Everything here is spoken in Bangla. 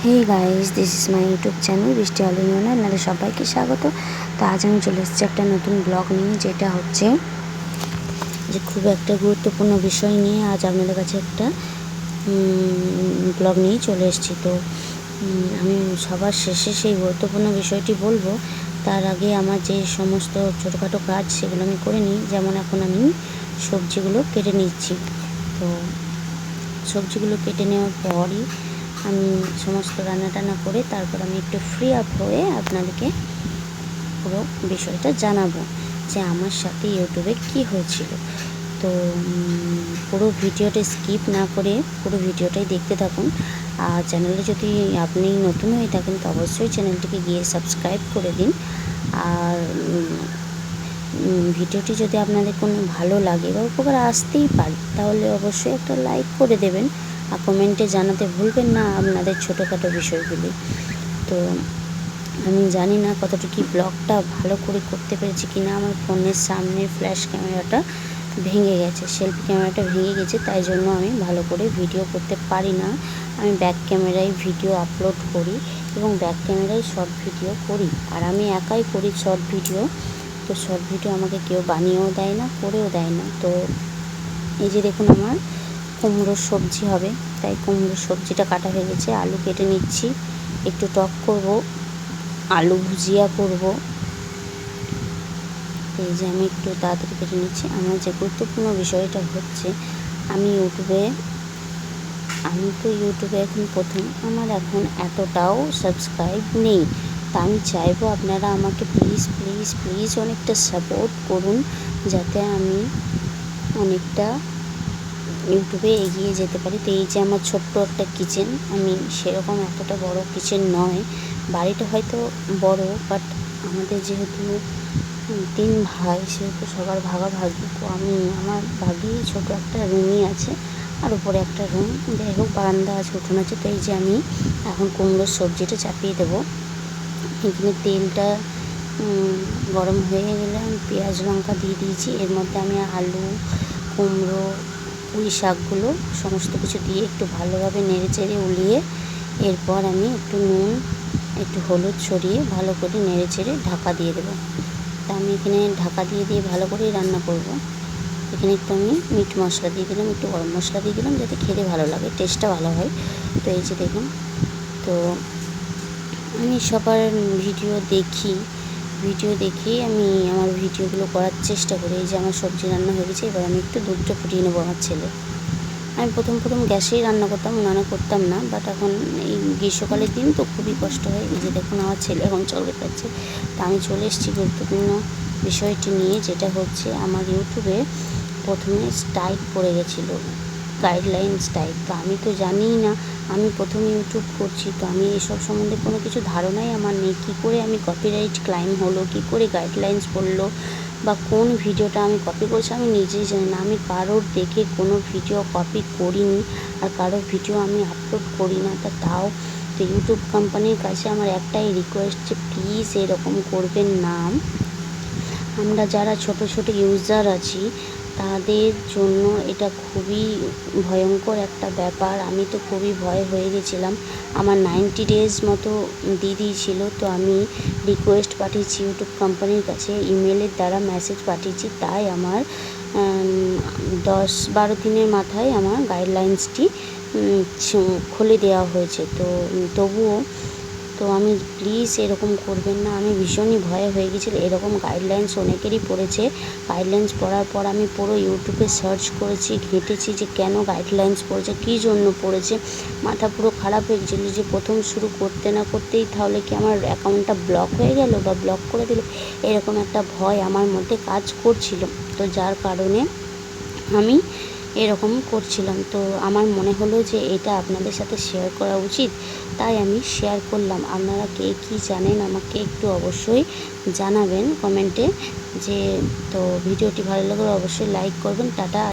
Hey guys, this is my YouTube channel বৃষ্টি অলিনিয়নে আপনাদের সবাইকে স্বাগত। তো আজ আমি চলে এসেছি একটা নতুন ব্লগ নিয়ে, যেটা হচ্ছে যে খুব একটা গুরুত্বপূর্ণ বিষয় নিয়ে আজ আপনাদের কাছে একটা ব্লগ নিয়ে চলে এসেছি। তো আমি সবার শেষে সেই গুরুত্বপূর্ণ বিষয়টি বলবো। তার আগে আমার যে সমস্ত ছোটোখাটো কাজ সেগুলো আমি করে নিই। যেমন এখন আমি সবজিগুলো কেটে নিচ্ছি। তো সবজিগুলো কেটে নেওয়ার পরই আমি সমস্ত রান্না করে তারপর আমি একটু ফ্রি আপ হয়ে আপনাদেরকে পুরো বিষয়টা জানাবো যে আমার সাথে ইউটিউবে কি হয়েছিল। তো পুরো ভিডিওটা স্কিপ না করে পুরো ভিডিওটাই দেখতে থাকুন। আর চ্যানেলে যদি আপনি নতুন হয়ে থাকেন তো অবশ্যই চ্যানেলটিকে গিয়ে সাবস্ক্রাইব করে দিন। আর ভিডিওটি যদি আপনাদের কোনো ভালো লাগে বা উপকার আসতেই পারে তাহলে অবশ্যই একটা লাইক করে দেবেন। আর কমেন্টে জানাতে ভুলবেন না আপনাদের ছোটোখাটো বিষয়গুলি। তো আমি জানি না কতটুকু ব্লগটা ভালো করে করতে পেরেছি কি না। আমার ফোনের সামনের ফ্ল্যাশ ক্যামেরাটা ভেঙে গেছে, সেলফি ক্যামেরাটা ভেঙে গেছে, তাই জন্য আমি ভালো করে ভিডিও করতে পারি না। আমি ব্যাক ক্যামেরায় ভিডিও আপলোড করি এবং ব্যাক ক্যামেরায় শর্ট ভিডিও করি। আর আমি একাই করি শর্ট ভিডিও। তো শর্ট ভিডিও আমাকে কেউ বানিয়েও দেয় না, করেও দেয় না। তো এই যে দেখুন, আমার কুমড়োর সবজি হবে, তাই কুমড়োর সবজিটা কাটা হয়ে গেছে। আলু কেটে নিচ্ছি, একটু টক করব, আলু ভুজিয়া করব। এই যে আমি একটু তাড়াতাড়ি কেটে নিচ্ছি। আমার যে গুরুত্বপূর্ণ বিষয়টা হচ্ছে, আমি তো ইউটিউবে এখন প্রথম, আমার এখন এতটাও সাবস্ক্রাইব নেই। তা আমি চাইবো আপনারা আমাকে প্লিজ প্লিজ প্লিজ অনেকটা সাপোর্ট করুন, যাতে আমি অনেকটা ইউটিউবে এগিয়ে যেতে পারি। তো এই যে আমার ছোট্ট একটা কিচেন, আমি সেরকম এতটা বড় কিচেন নয়, বাড়িটা হয়তো বড়, বাট আমাদের যেহেতু 3 ভাই সেহেতু সবার ভাগাভাগি। তো আমি আমার ভাগেই ছোটো একটা রুমই আছে, আর উপরে একটা রুম, যাই হোক বারান্দা আছে, উঠোন আছে। তো এই যে আমি এখন কুমড়োর সবজিটা চাপিয়ে দেবো। এখানে তেলটা গরম হয়ে গেলে আমি পেঁয়াজ লঙ্কা দিয়ে দিয়েছি। এর মধ্যে আমি আলু, কুমড়ো, পুঁই শাকগুলো সমস্ত কিছু দিয়ে একটু ভালোভাবে নেড়েচেড়ে উলিয়ে, এরপর আমি একটু নুন একটু হলুদ ছড়িয়ে ভালো করে নেড়েচেড়ে ঢাকা দিয়ে দেবো। তা আমি এখানে ঢাকা দিয়ে ভালো করেই রান্না করব। এখানে একটু আমি মিট মশলা দিয়ে দিলাম, একটু গরম মশলা দিয়ে দিলাম, যাতে খেতে ভালো লাগে, টেস্টটা ভালো হয়। তো এই যে দেখুন, তো আমি সবার ভিডিও দেখেই আমি আমার ভিডিওগুলো করার চেষ্টা করি। এই যে আমার সবজি রান্না হয়ে গেছে, এবার আমি একটু দুধটা ফুটিয়ে নেবো আমার ছেলে। আমি প্রথম গ্যাসেই রান্না করতাম, উনানে করতাম না, বাট এখন এই গ্রীষ্মকালের দিন তো খুবই কষ্ট হয়। এই যে দেখুন, আমার ছেলে এখন চলতে পারছে। তা আমি চলে এসেছি গুরুত্বপূর্ণ বিষয়টি নিয়ে, যেটা হচ্ছে আমার ইউটিউবে প্রথমে স্ট্রাইক পড়ে গেছিলো, গাইডলাইন স্ট্রাইক। তো আমি তো জানিই না, আমি প্রথম ইউটিউব করছি, তো আমি এসব সম্বন্ধে কোনো কিছু ধারণাই আমার নেই। কী করে আমি কপিরাইট ক্লাইম হলো, কী করে গাইডলাইন্স পড়লো, বা কোন ভিডিওটা আমি কপি করছি আমি নিজেই জানি না। আমি কারোর দেখে কোনো ভিডিও কপি করিনি, আর কারোর ভিডিও আমি আপলোড করি না। তাও তো ইউটিউব কোম্পানির কাছে আমার একটাই রিকোয়েস্ট, যে প্লিজ এরকম করবেন না। আমরা যারা ছোট ইউজার আছি তাদের জন্য এটা খুবই ভয়ঙ্কর একটা ব্যাপার। আমি তো খুবই ভয় হয়ে গেছিলাম। আমার 90 ডেজ মতো দিয়ে দিয়েছিল। তো আমি রিকোয়েস্ট পাঠিয়েছি ইউটিউব কোম্পানির কাছে, ইমেলের দ্বারা মেসেজ পাঠিয়েছি। তাই আমার 10-12 দিনের মাথায় আমার গাইডলাইন্সটি খুলে দেওয়া হয়েছে। তো তবুও তো আমি প্লিজ এরকম করবেন না। আমি ভীষণই ভয় হয়ে গেছিলো। এরকম গাইডলাইন্স অনেকেরই পড়েছে। গাইডলাইন্স পড়ার পর আমি পুরো ইউটিউবে সার্চ করেছি, ঘেঁটেছি যে কেন গাইডলাইন্স পড়েছে, কী জন্য পড়েছে। মাথা পুরো খারাপ হয়ে গেছিলো যে প্রথম শুরু করতে না করতেই তাহলে কি আমার অ্যাকাউন্টটা ব্লক হয়ে গেল বা ব্লক করে দিল, এরকম একটা ভয় আমার মধ্যে কাজ করছিল। তো যার কারণে আমি এরকম করছিলাম। তো আমার মনে হলো যে এটা আপনাদের সাথে শেয়ার করা উচিত, তাই আমি শেয়ার করলাম। আপনারা কে কী জানেন আমাকে একটু অবশ্যই জানাবেন কমেন্টে। তো ভিডিওটি ভালো লাগলে অবশ্যই লাইক করবেন। টাটা।